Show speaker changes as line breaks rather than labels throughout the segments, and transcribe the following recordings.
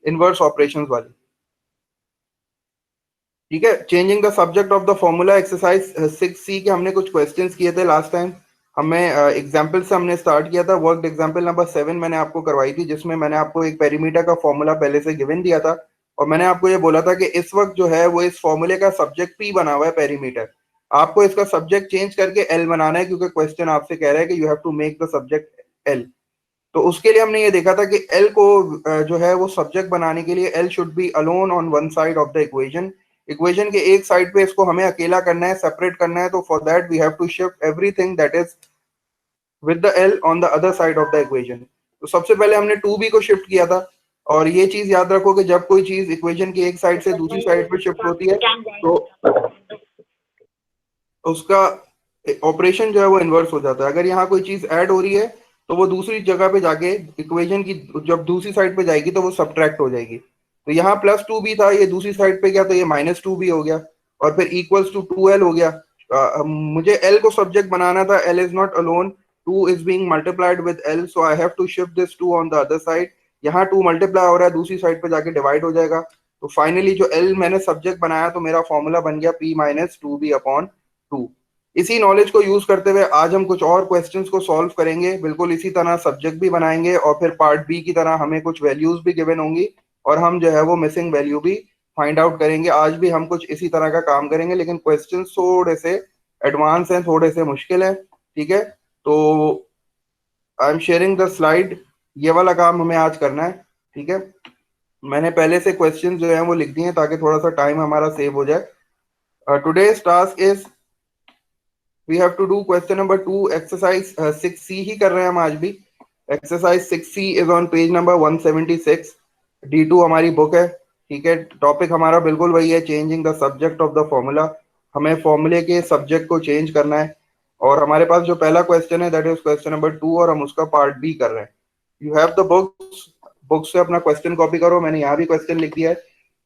Inverse operations वाली। ठीक है, changing the subject of the formula exercise 6C के हमने कुछ क्वेश्चंस किए थे लास्ट टाइम। हमें एग्जाम्पल से हमने स्टार्ट किया था। वर्क एग्जाम्पल नंबर 7 मैंने आपको करवाई थी, जिसमें मैंने आपको एक पेरीमीटर का फॉर्मूला पहले से गिवन दिया था, और मैंने आपको ये बोला था कि इस वक्त जो है वो इस फॉर्मूले का सब्जेक्ट P बना हुआ है पेरीमीटर, आपको इसका सब्जेक्ट चेंज करके L बनाना है, क्योंकि क्वेश्चन आपसे कह रहा है कि you have to make the subject L। तो उसके लिए हमने ये देखा था कि L को जो है वो सब्जेक्ट बनाने के लिए L should be alone on one side of the equation. Equation के एक साइड पे इसको हमें अकेला करना है, सेपरेट करना है। तो for that we have to shift everything that is with the L on the other side of the equation. तो सबसे पहले हमने 2B को शिफ्ट किया था, और ये चीज याद रखो कि जब कोई चीज इक्वेशन की एक साइड से दूसरी साइड पे शिफ्ट होती है तो उसका ऑपरेशन जो है वो इन्वर्स हो जाता है। अगर यहाँ कोई चीज ऐड हो रही है तो वो दूसरी जगह पे जाके इक्वेशन की जब दूसरी साइड पे जाएगी तो वो सब्ट्रैक्ट हो जाएगी। तो यहाँ +2B था, ये दूसरी साइड पे गया तो ये -2B हो गया, और फिर इक्वल्स टू 2L हो गया। मुझे L को सब्जेक्ट बनाना था, L is not alone, 2 is being multiplied with L, so I have to shift this 2 on the other side. यहाँ 2 मल्टीप्लाई हो रहा है, दूसरी साइड पे जाके डिवाइड हो जाएगा। तो फाइनली जो L मैंने सब्जेक्ट बनाया तो मेरा फॉर्मूला बन गया P-2B/2। इसी नॉलेज को यूज करते हुए आज हम कुछ और क्वेश्चंस को सॉल्व करेंगे, बिल्कुल इसी तरह सब्जेक्ट भी बनाएंगे, और फिर पार्ट बी की तरह हमें कुछ वैल्यूज भी गिवन होंगी, और हम जो है वो मिसिंग वैल्यू भी फाइंड आउट करेंगे। आज भी हम कुछ इसी तरह का काम करेंगे, लेकिन क्वेश्चंस थोड़े से एडवांस हैं, थोड़े से मुश्किल हैं। ठीक है, तो I am sharing the slide, ये वाला काम हमें आज करना है। ठीक है, मैंने पहले से क्वेश्चन जो है वो लिख दिए हैं ताकि थोड़ा सा टाइम हमारा सेव हो जाए। Today's task is we have to do question number 2 exercise 6C ही कर रहे हैं हम आज भी। Exercise 6C is on page number 176। D2 हमारी बुक है। ठीक है, टॉपिक हमारा बिल्कुल वही है, changing the subject of the formula. हमें फॉर्मूले के सब्जेक्ट को चेंज करना है, और हमारे पास जो पहला क्वेश्चन है दैट इज क्वेश्चन नंबर 2, और हम उसका पार्ट बी कर रहे हैं। You have the books, book से अपना क्वेश्चन कॉपी करो, मैंने यहाँ भी क्वेश्चन लिख दिया है।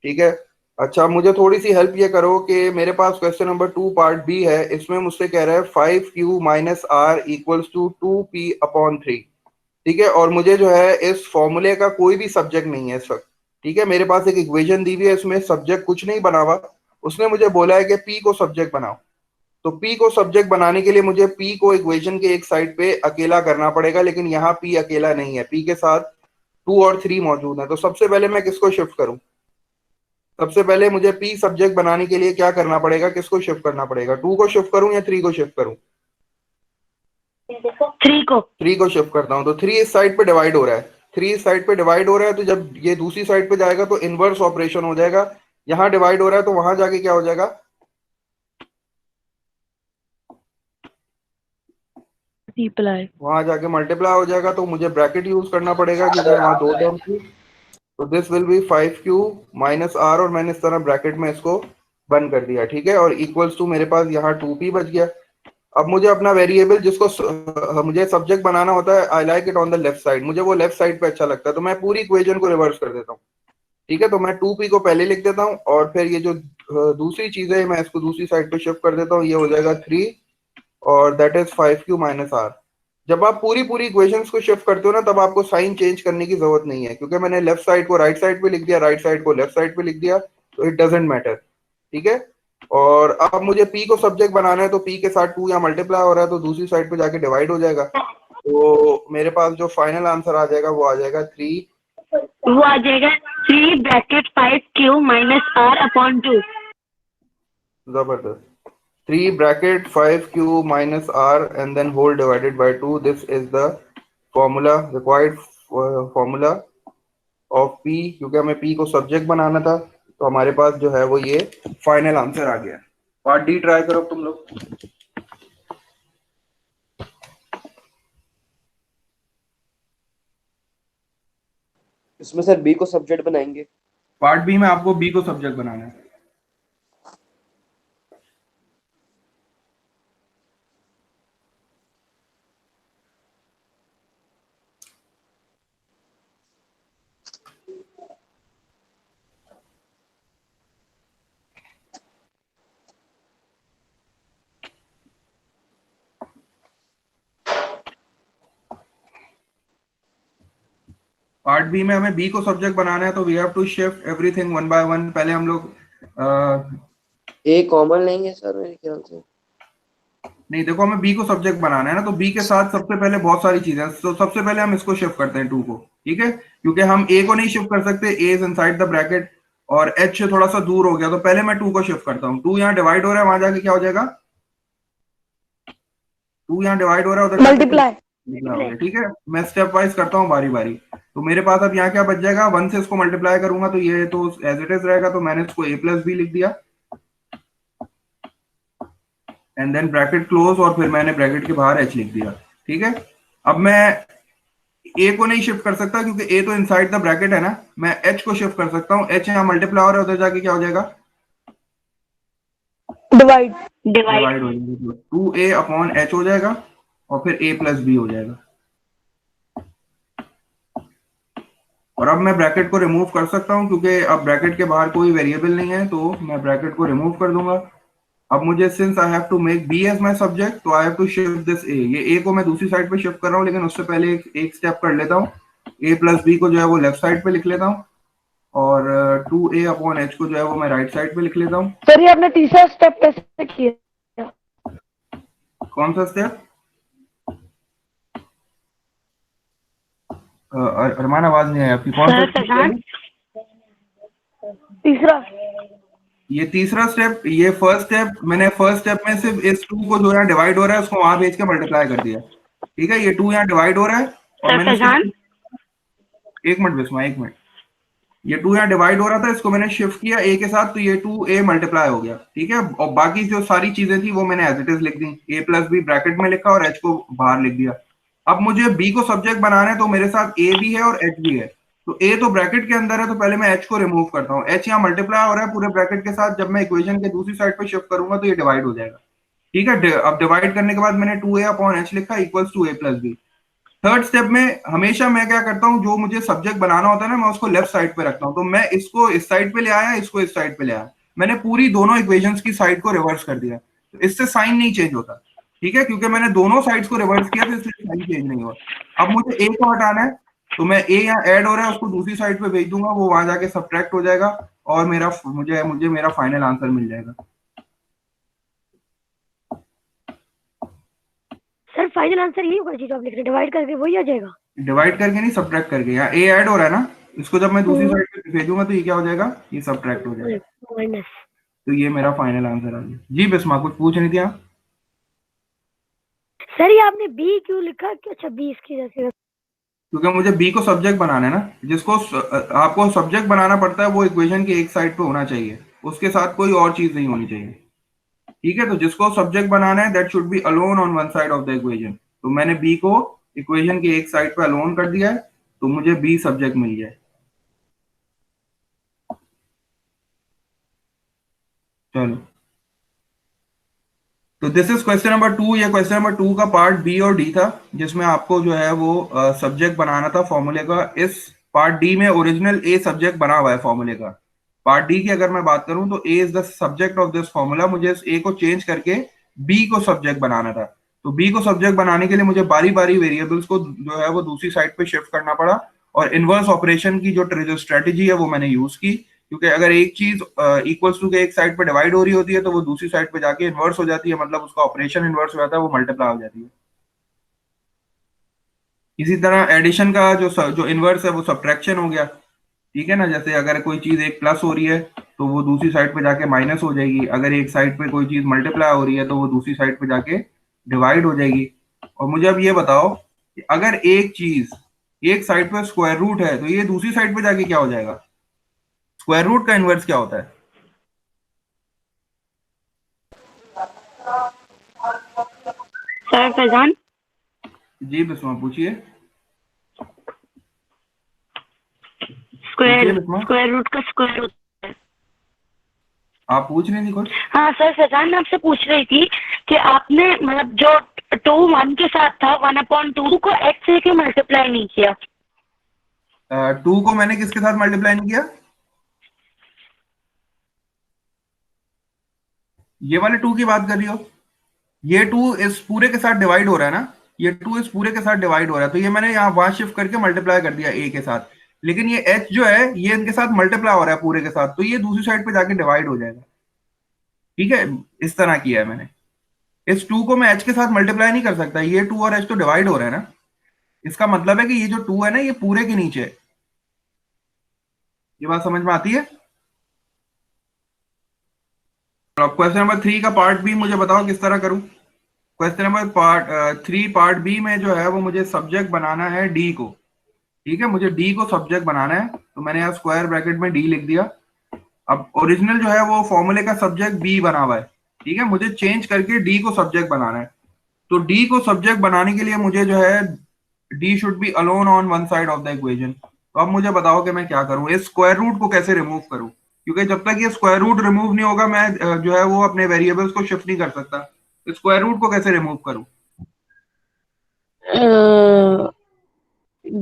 ठीक है, अच्छा मुझे थोड़ी सी हेल्प ये करो कि मेरे पास क्वेश्चन नंबर 2 पार्ट बी है, इसमें मुझसे कह रहा है 5Q minus are equals to 2P/3। ठीक है, और मुझे जो है इस फॉर्मूले का कोई भी सब्जेक्ट नहीं है इस वक्त। ठीक है, मेरे पास एक इक्वेशन दी हुई है, इसमें सब्जेक्ट कुछ नहीं बना हुआ। उसने मुझे बोला है कि P को सब्जेक्ट बनाओ। तो P को सब्जेक्ट बनाने के लिए मुझे P को इक्वेशन के एक साइड पे अकेला करना पड़ेगा, लेकिन यहाँ P अकेला नहीं है, P के साथ 2 और 3 मौजूद है। तो सबसे पहले मैं किसको शिफ्ट करूं? सबसे पहले मुझे P सब्जेक्ट बनाने के लिए क्या करना पड़ेगा, किसको शिफ्ट करना पड़ेगा? 2 को शिफ्ट करूं या 3 को शिफ्ट करूं? 3 को शिफ्ट करता हूं, तो 3 इस साइड पे डिवाइड हो रहा है। 3 इस साइड पे डिवाइड हो रहा है, तो जब ये दूसरी साइड पे जाएगा तो इनवर्स ऑपरेशन हो जाएगा। यहाँ डिवाइड हो रहा है तो वहां जाके क्या हो जाएगा? वहां जाके मल्टीप्लाई हो जाएगा। तो मुझे ब्रैकेट यूज करना पड़ेगा क्योंकि वहां 2 टर्म थी। तो this will be 5Q minus R, और मैंने इस तरह ब्रैकेट में इसको बंद कर दिया। ठीक है, और इक्वल्स टू मेरे पास यहाँ 2P बच गया। अब मुझे अपना वेरिएबल जिसको मुझे सब्जेक्ट बनाना होता है, I like it on the left side, मुझे वो लेफ्ट साइड पे अच्छा लगता है, तो मैं पूरी इक्वेशन को रिवर्स कर देता हूँ। ठीक है, तो मैं 2P को पहले लिख देता हूँ, और फिर ये जो दूसरी चीज है मैं इसको दूसरी साइड पे शिफ्ट कर देता हूँ, ये हो जाएगा 3, और that is 5Q minus are. जब आप पूरी पूरी इक्वेशंस को शिफ्ट करते हो ना, तब आपको साइन चेंज करने की जरूरत नहीं है, क्योंकि मैंने लेफ्ट साइड को राइट साइड पे लिख दिया, राइट साइड को लेफ्ट साइड पे लिख दिया, तो इट डजेंट मैटर। ठीक है, और अब मुझे P को सब्जेक्ट बनाना है, तो P के साथ 2 यहाँ मल्टीप्लाई हो रहा है, तो दूसरी साइड पे जाके डिवाइड हो जाएगा। तो मेरे पास जो फाइनल आंसर आ जाएगा वो आ जाएगा 3।
वो आ जाएगा 3 ब्रैकेट 5Q माइनस R/2।
जबरदस्त। 3 bracket 5Q minus R and then whole divided by 2. This is the formula, required formula of P, क्योंकि हमें P को सब्जेक्ट बनाना था। तो हमारे पास जो है वो ये फाइनल आंसर आ गया। पार्ट डी ट्राई करो तुम लोग।
इसमें सर बी को सब्जेक्ट बनाएंगे।
पार्ट बी में आपको बी को सब्जेक्ट बनाना है। पार्ट बी में हमें बी को सब्जेक्ट बनाना है, तो we have to shift everything one by one. पहले हम लोग
ए कॉमन लेंगे सर मेरे ख्याल से।
नहीं, देखो हमें बी को सब्जेक्ट बनाना है ना, तो बी के साथ सबसे पहले बहुत सारी चीजें हैं। तो सबसे पहले हम इसको शिफ्ट करते हैं 2 को, ठीक है, क्योंकि हम ए को नहीं शिफ्ट कर सकते, ए इज इनसाइड द ब्रैकेट और एच से थोड़ा सा दूर हो गया, तो पहले मैं 2 को शिफ्ट करता हूँ। 2 यहाँ डिवाइड हो रहा है, वहां जाके क्या हो जाएगा, 2 यहाँ डिवाइड हो रहा है, उधर जाके
मल्टीप्लाई।
multiply हो गया, ठीक है। मैं स्टेप वाइज करता हूँ बारी बारी। तो मेरे पास अब यहाँ क्या बच जाएगा, 1 से इसको मल्टीप्लाई करूंगा तो ये तो एज इट इज रहेगा, तो मैंने इसको a प्लस बी लिख दिया एंड देन ब्रैकेट क्लोज, और फिर मैंने ब्रैकेट के बाहर h लिख दिया, ठीक है। अब मैं a को नहीं शिफ्ट कर सकता क्योंकि a तो इनसाइड द ब्रैकेट है ना, मैं h को शिफ्ट कर सकता हूँ। h यहाँ मल्टीप्लाई हो रहा है, उधर जाके क्या हो जाएगा,
डिवाइड।
डिवाइड हो जाएगा, 2a अपॉन h हो जाएगा और फिर a प्लस बी हो जाएगा। और अब मैं ब्रैकेट को रिमूव कर सकता हूं क्योंकि अब ब्रैकेट के बाहर कोई वेरिएबल नहीं है, तो मैं ब्रैकेट को रिमूव कर दूंगा। अब मुझे since I have to make B as my subject, तो I have to shift this A. ये ए को मैं दूसरी साइड पे शिफ्ट कर रहा हूँ, लेकिन उससे पहले एक स्टेप कर लेता हूँ। ए प्लस बी को जो है वो लेफ्ट साइड पे लिख लेता हूँ, और 2a अपॉन एच को जो है वो मैं राइट साइड पे लिख लेता हूँ।
सर ये आपने तीसरा स्टेप कैसे किया?
कौन सा स्टेप? अरमान, आवाज नहीं आई आपकी, कौन सा स्टेप?
तीसरा।
ये तीसरा स्टेप, ये फर्स्ट स्टेप, मैंने फर्स्ट स्टेप में सिर्फ इस 2 को जो यहाँ डिवाइड हो रहा है उसको वहां भेज के मल्टीप्लाई कर दिया, ठीक है। ये 2 यहाँ डिवाइड हो रहा है और मैंने एक मिनट बिस्मा, एक मिनट, ये 2 यहाँ डिवाइड हो रहा था, इसको मैंने शिफ्ट किया a के साथ, तो ये 2a मल्टीप्लाई हो गया, ठीक है। और बाकी जो सारी चीजें थी वो मैंने एज इट इज लिख दी, a प्लस बी ब्रैकेट में लिखा और h को बाहर लिख दिया। अब मुझे b को सब्जेक्ट बनाना है, तो मेरे साथ a भी है और h भी है। तो a तो ब्रैकेट के अंदर है, तो पहले मैं h को रिमूव करता हूँ। h यहाँ मल्टीप्लाई हो रहा है पूरे ब्रैकेट के साथ, जब मैं इक्वेशन के दूसरी साइड पे शिफ्ट करूंगा तो ये डिवाइड हो जाएगा, ठीक है। अब डिवाइड करने के बाद मैंने 2a अपॉन h लिखा equals to a plus B. Third step में हमेशा मैं क्या करता हूँ, जो मुझे सब्जेक्ट बनाना होता है ना, मैं उसको लेफ्ट साइड पे रखता हूँ। तो मैं इसको इस साइड पे ले आया, इसको इस साइड पे ले आया, मैंने पूरी दोनों इक्वेशंस की साइड को रिवर्स कर दिया। तो इससे साइन नहीं चेंज होता, ठीक है, क्योंकि मैंने दोनों साइड्स को रिवर्स किया, तो इसलिए साइन चेंज नहीं हुआ। अब मुझे ए को हटाना है, तो मैं ए यहाँ ऐड हो रहा है उसको दूसरी साइड पे भेज दूंगा, वो वहां जाके सब्ट्रैक्ट हो जाएगा और मुझे मेरा फाइनल आंसर मिल जाएगा।
सर फाइनल आंसर यही होगा जो आप लिख रहे हैं, डिवाइड करके वही आ जाएगा।
डिवाइड करके नहीं, सब्ट्रैक्ट करके। यहाँ ए ऐड हो रहा है ना, इसको जब मैं दूसरी साइड पे भेजूंगा तो ये क्या हो जाएगा, ये सब्ट्रैक्ट हो जाएगा।
माइनस।
तो ये मेरा फाइनल आंसर आ गया। जी बिस्मा, कुछ पूछ रही थी आप?
सर ये आपने बी क्यों लिखा? कि अच्छा बी इसकी जैसे।
क्योंकि मुझे बी को सब्जेक्ट बनाना है ना, जिसको आपको सब्जेक्ट बनाना पड़ता है वो इक्वेशन की एक साइड पे होना चाहिए, उसके साथ कोई और चीज नहीं होनी चाहिए, ठीक है। तो जिसको सब्जेक्ट बनाना है that should be alone on one side of the equation. तो मैंने बी को इक्वेशन की एक साइड पे अलोन कर दिया है, तो मुझे बी सब्जेक्ट मिल गया। चलो, तो दिस इज क्वेश्चन नंबर 2। ये क्वेश्चन नंबर 2 का पार्ट बी और डी था, जिसमें आपको जो है वो सब्जेक्ट बनाना था फॉर्मूले का। इस पार्ट डी में ओरिजिनल ए सब्जेक्ट बना हुआ है फॉर्मूले का। पार्ट डी की अगर मैं बात करूं तो A is the subject of this formula. मुझे इस ए को चेंज करके बी को सब्जेक्ट बनाना था। तो बी को सब्जेक्ट बनाने के लिए मुझे बारी बारी वेरिएबल्स को जो है वो दूसरी साइड पे शिफ्ट करना पड़ा, और इनवर्स ऑपरेशन की जो स्ट्रेटेजी है वो मैंने यूज की, क्योंकि अगर एक चीज इक्वल्स टू के एक साइड पे डिवाइड हो रही होती है तो वो दूसरी साइड पे जाके इन्वर्स हो जाती है, मतलब उसका ऑपरेशन इन्वर्स हो जाता है, वो मल्टीप्लाई हो जाती है। इसी तरह एडिशन का जो इन्वर्स है वो सब्ट्रैक्शन हो गया, ठीक है ना। जैसे अगर कोई चीज एक प्लस हो रही है तो वो दूसरी साइड पे जाके माइनस हो जाएगी, अगर एक साइड पे कोई चीज मल्टीप्लाई हो रही है तो वो दूसरी साइड पे जाके डिवाइड हो जाएगी। और मुझे अब ये बताओ कि अगर एक चीज एक साइड पे स्क्वायर रूट है तो ये दूसरी साइड पे जाके क्या हो जाएगा? स्क्वायर रूट का इन्वर्स क्या होता है?
सर फैजान।
जी बिस्मा, पूछिए।
स्क्वायर
बिस्मा,
स्क्वायर रूट का स्क्वायर रूट।
आप पूछ रही थी कुछ?
हाँ सर फैजान, मैं आपसे पूछ रही थी कि आपने मतलब जो 2 1 के साथ था 1/2 को x से क्यों मल्टीप्लाई नहीं किया?
2 को मैंने किसके साथ मल्टीप्लाई नहीं किया? ये वाले 2 की बात कर रही हो? ये 2 इस पूरे के साथ डिवाइड हो रहा है ना, ये 2 इस पूरे के साथ डिवाइड हो रहा है, तो ये मैंने यहाँ वहां शिफ्ट करके मल्टीप्लाई कर दिया a के साथ, लेकिन ये h जो है ये इनके साथ मल्टीप्लाई हो रहा है पूरे के साथ, तो ये दूसरी साइड पे जाके डिवाइड हो जाएगा। ठीक है, इस तरह किया है मैंने। इस 2 को मैं h के साथ मल्टीप्लाई नहीं कर सकता, ये 2 और h तो डिवाइड हो रहा है ना, इसका मतलब है कि ये जो 2 है ना ये पूरे के नीचे है। ये बात समझ में आती है? अब क्वेश्चन नंबर 3 का पार्ट बी मुझे बताओ किस तरह करूं। Question number part 3 part B में जो है वो मुझे सब्जेक्ट बनाना है डी को। ठीक है, मुझे डी को सब्जेक्ट बनाना है, तो मैंने यहाँ स्क्वायर ब्रैकेट में डी लिख दिया। अब ओरिजिनल जो है वो फॉर्मूले का सब्जेक्ट बी बना हुआ है, ठीक है, मुझे चेंज करके डी को सब्जेक्ट बनाना है। तो डी को सब्जेक्ट बनाने के लिए मुझे जो है D should be alone on one side of the equation. तो अब मुझे बताओ कि मैं क्या करूं, इस स्क्वायर रूट को कैसे रिमूव करूं, क्योंकि जब तक ये स्क्वायर रूट रिमूव नहीं होगा मैं जो है वो अपने वेरिएबल्स को शिफ्ट नहीं कर सकता। स्क्वायर रूट को कैसे रिमूव करूं?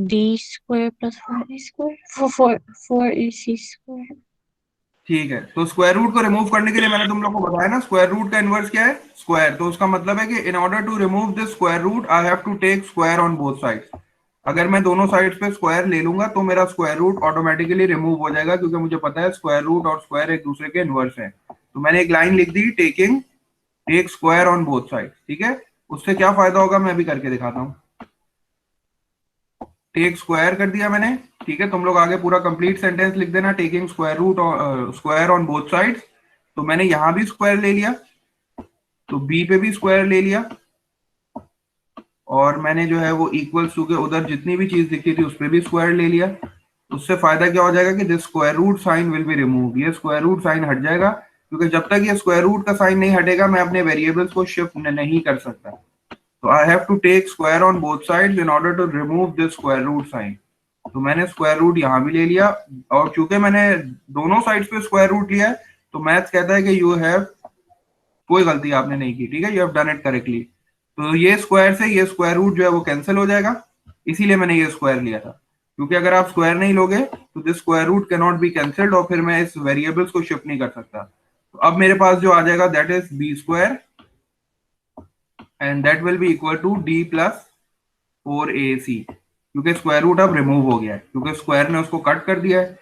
D square plus 4A square, 4AC square.
ठीक है, तो स्क्वायर रूट को रिमूव करने के लिए मैंने तुम लोग को बताया ना स्क्वायर रूट का इनवर्स क्या है, स्क्वायर। तो उसका मतलब है कि in order to remove this square root I have to take square on both sides. अगर मैं दोनों साइड्स पे स्क्वायर ले लूंगा तो मेरा स्क्वायर रूट ऑटोमेटिकली रिमूव हो जाएगा, क्योंकि मुझे पता है स्क्वायर रूट और स्क्वायर एक दूसरे के इनवर्स है। तो मैंने एक लाइन लिख दी, take square on both side. ठीक है, उससे क्या फायदा होगा मैं अभी करके दिखाता हूँ। टेक स्क्वायर कर दिया मैंने, ठीक है, तुम लोग आगे पूरा कंप्लीट सेंटेंस लिख देना, taking square root square on both sides. तो मैंने यहां भी स्क्वायर ले लिया, तो बी पे भी स्क्वायर ले लिया, और मैंने जो है वो इक्वल्स टू के उधर जितनी भी चीज दिखती थी उस पर भी स्क्वायर ले लिया। उससे फायदा क्या हो जाएगा कि this square root sign will be remove, ये स्क्वायर रूट साइन हट जाएगा, क्योंकि जब तक ये स्क्वायर रूट का साइन नहीं हटेगा मैं अपने वेरिएबल्स को शिफ्ट नहीं कर सकता। तो I have to take square on both sides in order to remove this square root sign. तो मैंने स्क्वायर रूट यहाँ भी ले लिया, और चूंकि मैंने दोनों साइड्स पे स्क्वायर रूट लिया है तो मैथ कहता है कि यू हैव, कोई गलती आपने नहीं की, ठीक है, you have done it correctly. तो ये स्क्वायर से ये स्क्वायर रूट जो है वो कैंसिल हो जाएगा, इसीलिए मैंने ये स्क्वायर लिया था, क्योंकि अगर आप स्क्वायर नहीं लोगे तो this square root can not be cancelled, और फिर मैं इस वेरिएबल्स को शिफ्ट नहीं कर सकता। तो अब मेरे पास जो आ जाएगा that is B square, and that will be equal to D plus 4ac, क्योंकि स्क्वायर रूट अब रिमूव हो गया है, क्योंकि स्क्वायर ने उसको कट कर दिया है।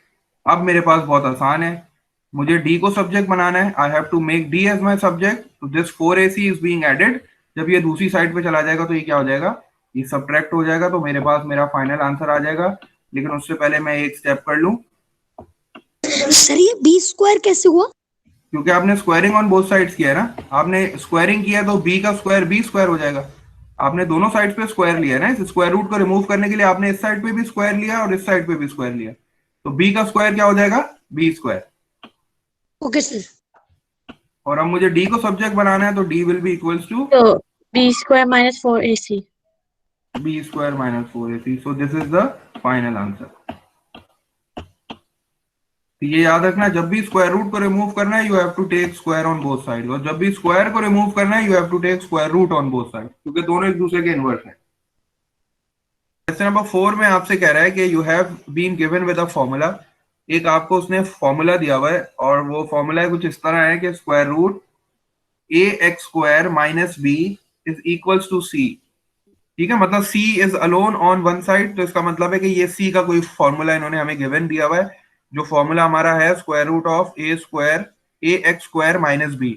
अब मेरे पास बहुत आसान है, मुझे d को सब्जेक्ट बनाना है, I have to make d as my subject, तो this 4ac is being added. जब ये दूसरी साइड पे चला जाएगा तो ये क्या हो जाएगा, ये सब्ट्रैक्ट हो जाएगा, तो मेरे पास मेरा फाइनल आंसर आ जाएगा। लेकिन उससे पहले मैं एक स्टेप कर लूं,
सर ये बी स्क्वायर कैसे हुआ?
क्योंकि आपने स्क्वायरिंग ऑन बोथ साइड्स किया है ना, आपने स्क्वायरिंग किया तो b का स्क्वायर b स्क्वायर हो जाएगा। आपने दोनों साइड्स पे स्क्वायर लिया है ना, इस स्क्वायर रूट को रिमूव करने के लिए आपने इस साइड पे भी स्क्वायर लिया और इस साइड पे भी स्क्वायर लिया, तो b का स्क्वायर क्या हो जाएगा, b स्क्वायर।
Okay sir.
और अब मुझे d को सब्जेक्ट बनाना है, तो d will be equals to
तो B square minus 4AC।
b square minus 4ac, so this is the final answer. तो ये याद रखना, जब भी स्क्वायर रूट को रिमूव करना है you have to take square on both side, और जब भी स्क्वायर को रिमूव करना है you have to take square root on both side, क्योंकि दोनों एक दूसरे के इनवर्स हैं। क्वेश्चन नंबर 4 में आपसे कह रहा है कि you have been given with a formula, एक आपको उसने फॉर्मूला दिया हुआ है, और वो फॉर्मूला कुछ इस तरह है कि square root ax square minus b is equals to c। ठीक है, मतलब c is alone on one side, तो इसका मतलब है कि ये c का कोई फॉर्मूला इन्होंने हमें गिवन दिया हुआ है, जो फॉर्मूला हमारा है square root of a square ax square minus b,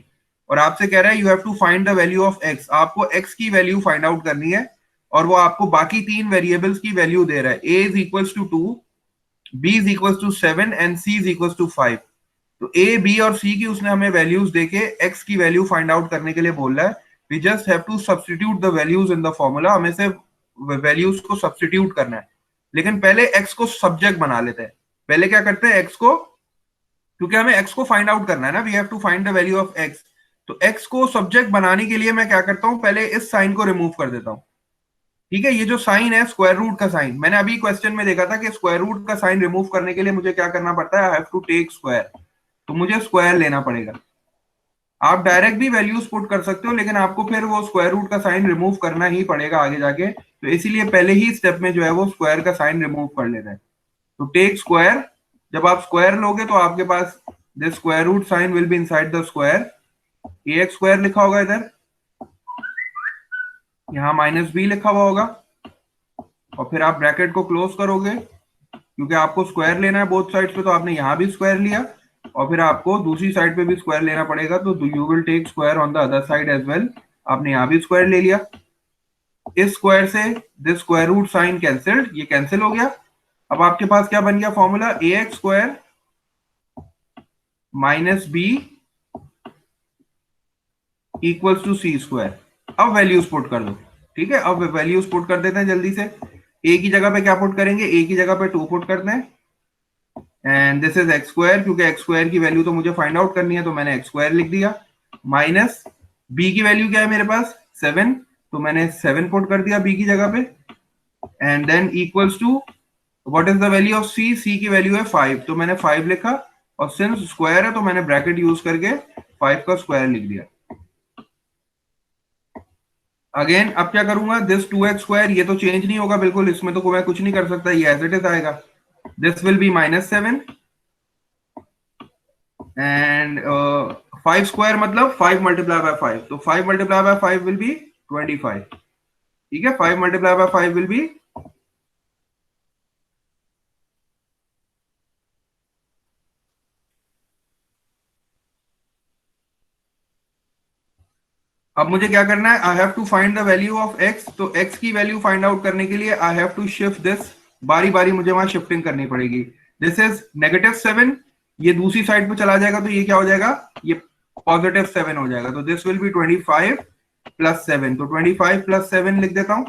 और आपसे कह रहा है you have to find the value of x, आपको x की वैल्यू फाइंड आउट करनी है, और वो आपको बाकी तीन वेरिएबल्स की वैल्यू दे रहा है, a is equals to 2, b is equals to 7 and c is equals to 5। तो a b और c की उसने हमें वैल्यूज देके x की वैल्यू फाइंड आउट करने के लिए बोल रहा है। We just have to substitute the values in the formula, हमें से वैल्यूज को सब्स्टिट्यूट करना है, लेकिन पहले x को सब्जेक्ट बना लेते हैं। पहले क्या करते हैं, x को, क्योंकि हमें x को फाइंड आउट करना है ना, we have to find the value of x, तो x को सब्जेक्ट बनाने के लिए मैं क्या करता हूं, पहले इस साइन को रिमूव कर देता हूं। ठीक है, ये जो साइन है स्क्वायर रूट का साइन, मैंने अभी क्वेश्चन में देखा था कि स्क्वायर रूट का साइन रिमूव करने के लिए मुझे क्या करना पड़ता है, I have to take square, तो मुझे स्क्वायर लेना पड़ेगा। आप डायरेक्ट भी वैल्यूज पुट कर सकते हो, लेकिन आपको फिर वो स्क्वायर रूट का साइन रिमूव करना ही पड़ेगा आगे जाके, तो इसीलिए पहले ही स्टेप में जो है वो स्क्वायर का साइन रिमूव कर लेना है। तो टेक स्क्वायर, जब आप स्क्वायर लोगे तो आपके पास this square root sign will be inside the square, ax square लिखा होगा इधर, यहाँ माइनस बी लिखा हुआ होगा, और फिर आप ब्रैकेट को क्लोज करोगे क्योंकि आपको स्क्वायर लेना है बोथ साइड पे, तो आपने यहाँ भी स्क्वायर लिया और फिर आपको दूसरी साइड पे भी स्क्वायर लेना पड़ेगा, तो you will take square on the other side as well. आपने यहाँ भी स्क्वायर ले लिया। इस स्क्वायर से this square root sign cancelled, ये कैंसिल हो गया। अब आपके पास क्या बन गया formula, A X square minus B equals to C square. अब वैल्यूज पुट कर दो, ठीक है। अब वैल्यूज पुट कर देते हैं जल्दी से। ए की जगह पे क्या पुट करेंगे, ए की जगह पे 2 पुट करते हैं, and this is x square, क्योंकि एक्स स्क्वायर की वैल्यू तो मुझे फाइंड आउट करनी है, तो मैंने एक्स स्क्वायर लिख दिया। माइनस बी की वैल्यू क्या है मेरे पास 7, तो मैंने 7 पुट कर दिया बी की जगह पे, and then equals to what is the value of C, C की वैल्यू है 5, तो मैंने 5 लिखा, और सिंस स्क्वायर है तो मैंने ब्रैकेट यूज करके 5 का स्क्वायर लिख दिया। अगेन अब क्या करूंगा, दिस 2x स्क्वायर, ये तो चेंज नहीं होगा बिल्कुल, इसमें तो मैं कुछ नहीं कर सकता, ये एज इट इज आएगा। This will B -7 and 5 square मतलब 5 मल्टीप्लाई बाय 5, तो 5 मल्टीप्लाई बाय 5 विल बी 25, ठीक है। 5 मल्टीप्लाई बाय 5 विल बी अब मुझे क्या करना है, I have to find the value of x, तो x की वैल्यू फाइंड आउट करने के लिए I have to shift this, बारी बारी मुझे वहां शिफ्टिंग करनी पड़ेगी। दिस इज -7, ये दूसरी साइड पे चला जाएगा, तो ये क्या हो जाएगा, ये +7 हो जाएगा, तो दिस विल बी 25 + 7, तो 25 + 7 लिख देता हूं।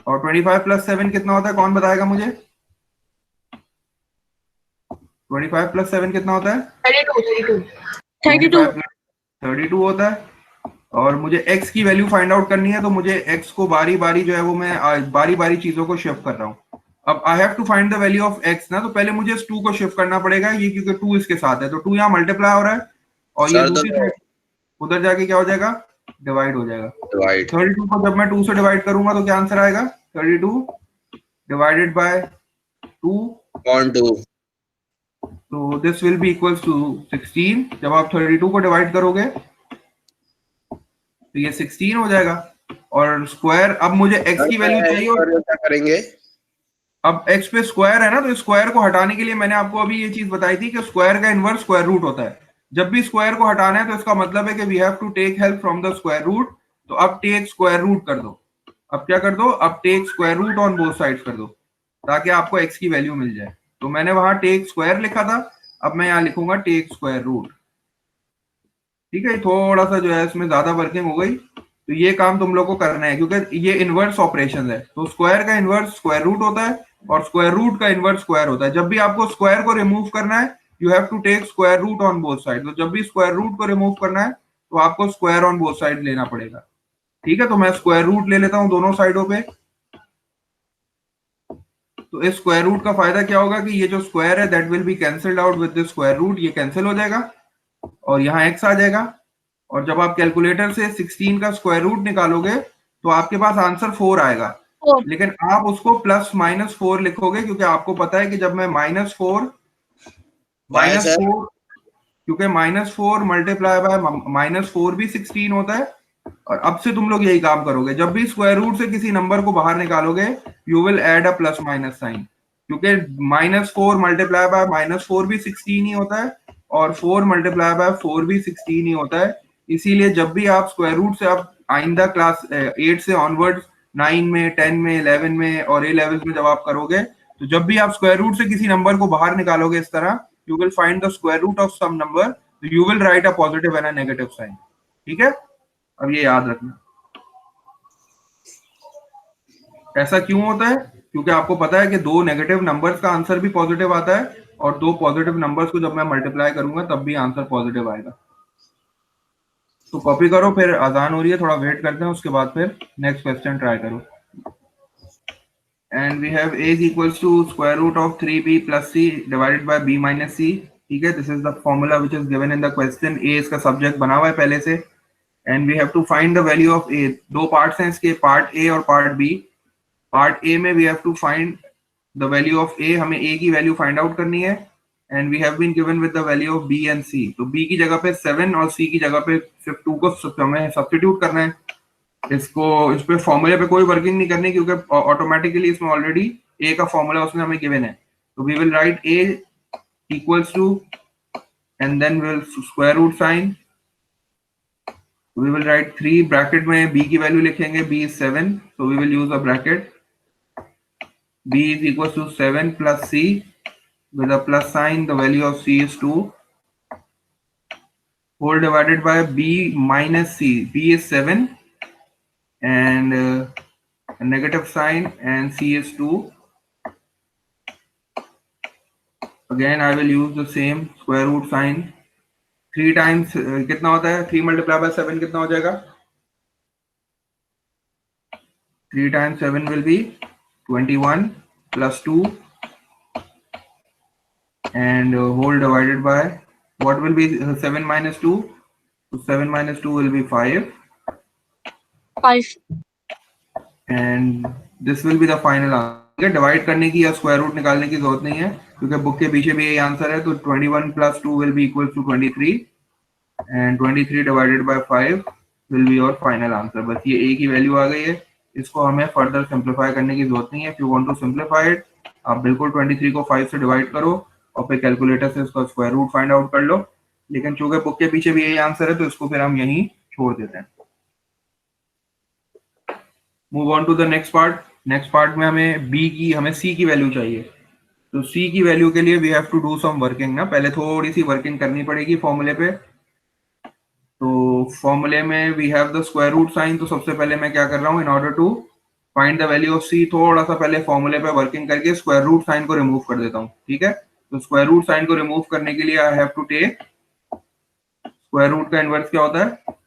और 25 + 7 कितना होता है, कौन बताएगा मुझे, 25 + 7 कितना होता है, 32 होता है। और मुझे x की वैल्यू फाइंड आउट करनी है, तो मुझे x को बारी बारी जो है वो मैं बारी बारी चीजों को शिफ्ट कर रहा हूँ। अब I have to find the value of x ना, तो पहले मुझे इस 2 को शिफ्ट करना पड़ेगा, ये क्योंकि 2 इसके साथ है, तो 2 यहाँ मल्टीप्लाई हो रहा है, और ये दूसरी साइड उधर जाके क्या हो जाएगा, डिवाइड हो जाएगा। 32 को जब मैं 2 से डिवाइड करूंगा तो क्या आंसर आएगा, 32 डिवाइडेड बाय 2, तो this will be equals to 16। जब आप 32 को डिवाइड करोगे तो ये 16 हो जाएगा, और स्क्वायर, अब मुझे x की वैल्यू चाहिए, और
क्या करेंगे,
अब x पे स्क्वायर है ना, तो स्क्वायर को हटाने के लिए मैंने आपको अभी ये चीज बताई थी कि स्क्वायर का इनवर्स स्क्वायर रूट होता है। जब भी स्क्वायर को हटाना है तो इसका मतलब है कि we have to take help from the square root, तो अब टेक स्क्वायर रूट कर दो। अब क्या कर दो, अब take square root on both sides कर दो, ताकि आपको x की वैल्यू मिल जाए। तो मैंने वहां टेक स्क्वायर लिखा था, अब मैं यहाँ लिखूंगा टेक स्क्वायर रूट, ठीक है। थोड़ा सा जो है इसमें ज्यादा वर्किंग हो गई, तो ये काम तुम लोग को करना है, क्योंकि ये इनवर्स ऑपरेशन है। तो स्क्वायर का इनवर्स स्क्वायर रूट होता है, और स्क्वायर रूट का इनवर्स स्क्वायर होता है। जब भी आपको स्क्वायर को रिमूव करना है, you have to take square root on both side, तो जब भी स्क्वायर रूट को रिमूव करना है तो आपको स्क्वायर ऑन बोथ साइड लेना पड़ेगा, ठीक है। तो मैं स्क्वायर रूट ले लेता हूं दोनों साइडों पे। तो इस स्क्वायर रूट का फायदा क्या होगा कि ये जो स्क्वायर है that will be cancelled out with the square root, ये कैंसिल हो जाएगा, और यहाँ x आ जाएगा। और जब आप कैलकुलेटर से 16 का स्क्वायर रूट निकालोगे तो आपके पास आंसर 4 आएगा, लेकिन आप उसको +-4 लिखोगे, क्योंकि आपको पता है कि जब मैं -4 क्योंकि -4 मल्टीप्लाई बाय -4 भी 16 होता है। और अब से तुम लोग यही काम करोगे, जब भी स्क्वायर रूट से किसी नंबर को बाहर निकालोगे you will add a plus minus sign, क्योंकि -4 मल्टीप्लाई बाय -4 भी 16 ही होता है, और 4 मल्टीप्लाई बाय 4 भी 16 ही होता है। इसीलिए जब भी आप स्क्वायर रूट से, आप आइंदा क्लास 8 से ऑनवर्ड 9 में 10 में 11 में और ए लेवल्स में जब आप करोगे, तो जब भी आप स्क्वायर रूट से किसी नंबर को बाहर निकालोगे इस तरह, you will find the square root of some number, you will write a positive and a negative sign, ठीक है। अब ये याद रखना, ऐसा क्यों होता है, क्योंकि आपको पता है कि 2 नेगेटिव नंबर्स का आंसर भी पॉजिटिव आता है, और 2 पॉजिटिव नंबर्स को जब मैं मल्टीप्लाई करूंगा तब भी आंसर पॉजिटिव आएगा। तो कॉपी करो, फिर आसान हो रही है, थोड़ा वेट करते हैं, उसके बाद फिर नेक्स्ट क्वेश्चन ट्राई करो। And we have a is equals to square root of 3b plus c divided by b minus c, ठीक है। This is the formula which is given in the question. a इसका subject बना हुआ है पहले से, and we have to find the value of a। 2 parts हैं इसके, पार्ट a और पार्ट b। पार्ट a में we have to find the value of a, हमें a की वैल्यू फाइंड आउट करनी है, and we have been given with the value of b and c। तो b की जगह पे 7 और c की जगह पे 2 को हमें सब्स्टिट्यूट करना है। इसको इस पे फॉर्मूले पे कोई वर्किंग नहीं करनी क्योंकि ऑटोमेटिकली इसमें ऑलरेडी ए का फॉर्मूला उसने हमें गिवन है। तो we will write a equals to and then will square root sign, we will write 3 bracket में b की वैल्यू लिखेंगे, b is 7, so we will use a bracket, b is equals to 7 plus c with a plus sign, the value of c is 2, whole divided by b minus c, b is 7 and a negative sign and c is 2. Again I will use the same square root sign. 3 times कितना होता है, 3 multiplied by 7 कितना हो जाएगा, 3 times 7 will be 21 plus 2 and whole divided by what will be 7 minus 2, so 7 minus 2 will be 5
5.
and this will be the final answer. Divide करने की या square root निकालने की जरूरत नहीं है क्योंकि बुक के पीछे भी यही आंसर है। तो 21 plus 2 will be equal to 23 and 23 divided by 5 will be your final answer. बस ये a की वैल्यू आ गई है, इसको हमें फर्दर सिंप्लीफाई करने की जरूरत नहीं है। If you want to simplify it, आप बिल्कुल 23 को 5 से डिवाइड करो और फिर कैलकुलेटर से इसका स्क्वायर रूट फाइंड आउट कर लो, लेकिन चूंकि बुक के पीछे भी यही आंसर है तो इसको फिर हम यहीं छोड़ देते हैं। Move on to the next part. Next part में हमें c की वैल्यू चाहिए। तो c की वैल्यू के लिए we have to do some working ना, पहले थोड़ी सी वर्किंग करनी पड़ेगी फॉर्मूले पे। तो फॉर्मूले में we have the square root sign, तो सबसे पहले मैं क्या कर रहा हूँ, in order to find the value of c, थोड़ा सा पहले फॉर्मूले पे वर्किंग करके स्क्वायर रूट साइन को रिमूव कर देता हूँ। ठीक है, तो स्क्वायर रूट साइन को रिमूव करने के लिए I have to take square root का इनवर्स क्या होता है,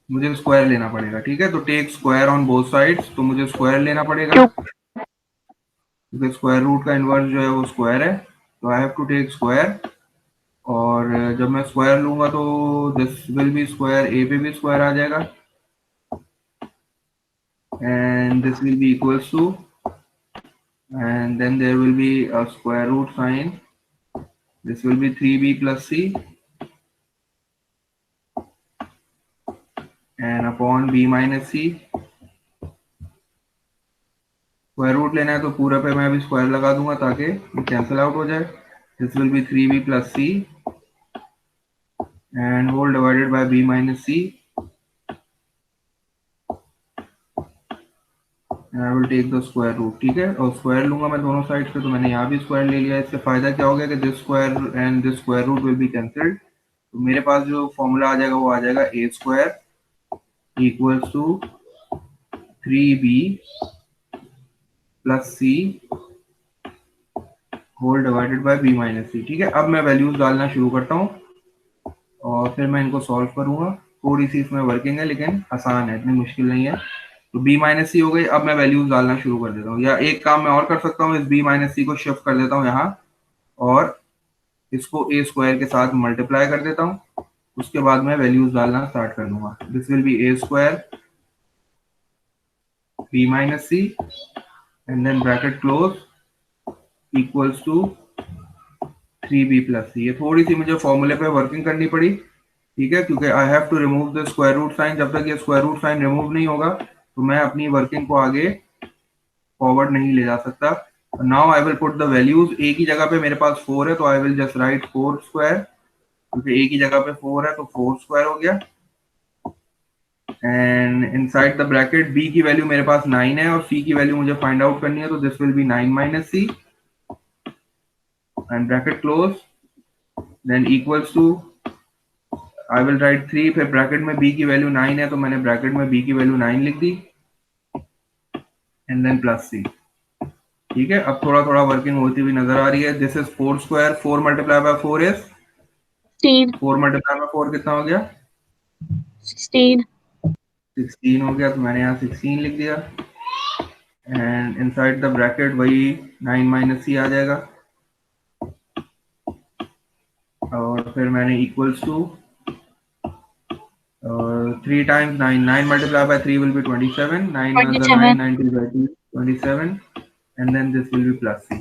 मुझे स्क्वायर लेना पड़ेगा। ठीक है, तो take square on both sides, तो मुझे स्क्वायर लेना पड़ेगा क्योंकि स्क्वायर रूट का इनवर्स जो है वो स्क्वायर है, तो I have to take square. और जब मैं स्क्वायर लूंगा तो this will be square, a पे भी स्क्वायर आ जाएगा and this will be equals to and then there will be a square root sign, this will be 3b plus c and upon b minus c। Square root लेना है तो पूरा पे मैं अभी स्क्वायर लगा दूंगा ताकि कैंसिल आउट हो जाए। This will B 3b plus c and whole divided by b minus c and I will take the square root। ठीक है, और स्क्वायर लूंगा मैं दोनों साइड से, तो मैंने यहाँ भी स्क्वायर ले लिया। इससे फायदा क्या हो गया कि this square and this square root will be cancelled, तो मेरे पास जो फॉर्मूला आ जाएगा वो आ जाएगा A square equals to 3b plus C whole divided by b minus C. ठीक है, अब मैं वैल्यूज डालना शुरू करता हूँ और फिर मैं इनको सॉल्व करूंगा। थोड़ी सी इसमें वर्किंग है लेकिन आसान है, इतनी मुश्किल नहीं है। तो b माइनस सी हो गई, अब मैं वैल्यूज डालना शुरू कर देता हूँ, या एक काम मैं और कर सकता हूँ, इस b माइनस सी को शिफ्ट कर देता हूँ यहाँ और इसको ए स्क्वायर के साथ मल्टीप्लाई कर देता हूँ, उसके बाद मैं वैल्यूज डालना स्टार्ट कर दूंगा। This will be A square b minus C and then bracket close equals to 3b plus C. ये थोड़ी सी मुझे फॉर्मूले पे वर्किंग करनी पड़ी, ठीक है, क्योंकि I have to remove the square root sign. जब तक ये स्क्वायर रूट साइन रिमूव नहीं होगा तो मैं अपनी वर्किंग को आगे फॉरवर्ड नहीं ले जा सकता। Now I will put the values. A की जगह पे मेरे पास 4 है तो I will just write 4 square, क्योंकि ए की जगह पे 4 है तो 4 स्क्वायर हो गया। And inside the bracket b की वैल्यू मेरे पास 9 है और c की वैल्यू मुझे फाइंड आउट करनी है, तो this will be 9 minus c and bracket close then equals to I will write 3, फिर ब्रैकेट में b की वैल्यू 9 है तो मैंने ब्रैकेट में b की वैल्यू 9 लिख दी एंड देन प्लस c। ठीक है, अब थोड़ा थोड़ा वर्किंग होती हुई नजर आ रही है। This is 4 square, 4 multiply by 4 is 4 multiply by 4 कितना हो गया, 16 हो गया, तो मैंने यहाँ 16 लिख दिया एंड इनसाइड द ब्रैकेट वही 9 माइनस सी आ जाएगा और फिर मैंने equals to 3 times 9, 9 multiply by 3 will be 27, 9 9 27 and then this will be plus C.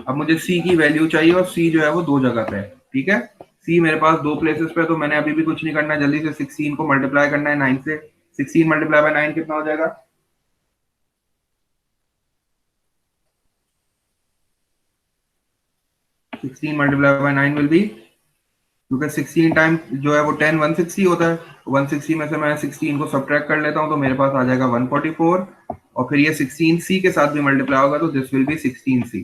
अब मुझे c की वैल्यू चाहिए और c जो है वो दो जगह पे है। ठीक है, सी मेरे पास दो प्लेसेस पे, तो मैंने अभी भी कुछ नहीं करना है, जल्दी से 16 को मल्टीप्लाई करना है 9 से। 16 मल्टीप्लाई बाय 9 कितना हो जाएगा? 16 मल्टीप्लाई बाय 9 विल बी, क्योंकि 16 टाइम जो है वो 10 160 होता है, 160 में से मैं 16 को सब्ट्रैक्ट कर लेता हूँ, तो मेरे पास आ जाएगा 144, और फिर ये 16 सी के साथ भी मल्टीप्लाई होगा, तो दिस विल बी 16 सी।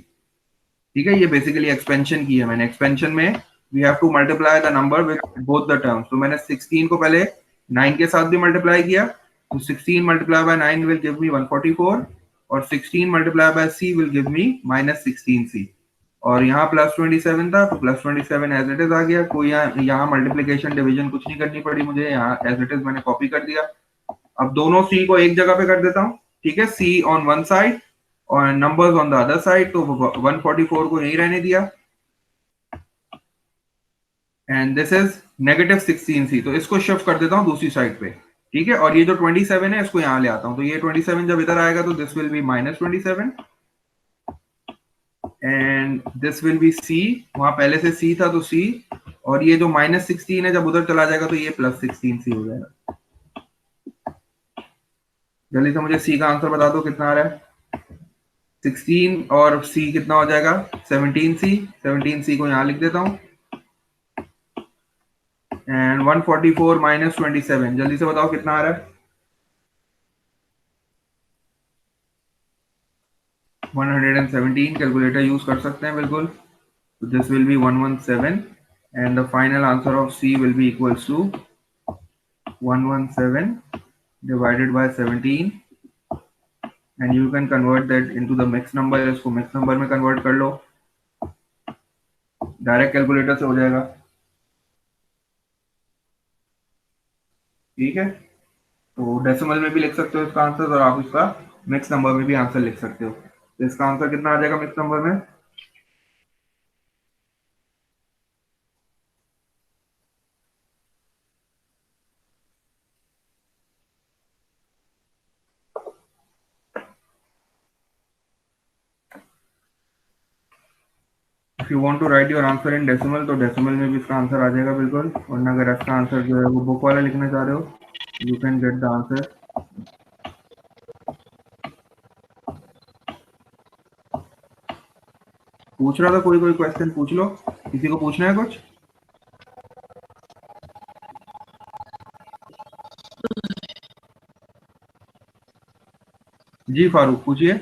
ठीक है, ये बेसिकली एक्सपेंशन की है मैंने। एक्सपेंशन में we have to multiply the number with both the terms, तो मैंने 16 को पहले 9 के साथ भी मल्टीप्लाई किया, तो 16 multiply by 9 will give me 144, और 16 multiply by c will give me -16c। और यहाँ +27 था, तो +27 एज इट इज आ गया। कोई यहाँ मल्टीप्लीकेशन डिवीजन कुछ नहीं करनी पड़ी मुझे, यहाँ एज इट इज मैंने कॉपी कर दिया। अब दोनों सी को एक जगह पे कर देता हूँ, ठीक है, सी ऑन वन साइड और numbers on the other side, तो 144 को यहीं रहने दिया, एंड दिस इज -16c, तो इसको शिफ्ट कर देता हूँ दूसरी साइड पे, ठीक है। और ये जो 27 है इसको यहाँ ले आता हूँ, तो ये 27 जब इधर आएगा तो this will be -27, and this will be c, वहां पहले से सी था तो सी, और ये जो -16 है जब उधर चला जाएगा तो ये +16c हो जाएगा। जल्दी से मुझे सी का आंसर बता दो कितना आ रहा है। 16 और सी कितना हो जाएगा? 17c। 17c को यहाँ लिख देता हूँ, एंड 144 -27, जल्दी से बताओ कितना आ रहा है? 117। कैलकुलेटर यूज कर सकते हैं बिल्कुल। So this will be 117, and the final answer of C will be equals to 117 divided by 17, and you can convert that into the mixed number। इसको mixed number में convert कर लो, डायरेक्ट कैलकुलेटर से हो जाएगा, ठीक है। तो डेसिमल में भी लिख सकते हो इसका आंसर, और आप इसका मिक्स नंबर में भी आंसर लिख सकते हो। तो इसका आंसर कितना आ जाएगा मिक्स नंबर में? If you want to write your answer in decimal, तो डेसिमल में भी इसका आंसर आ जाएगा बिल्कुल। वरना अगर इसका आंसर जो है वो बुक वाला लिखना चाह रहे हो, you can get the answer. पूछ रहा था कोई क्वेश्चन पूछ लो, किसी को पूछना है कुछ? जी फारूक पूछिए।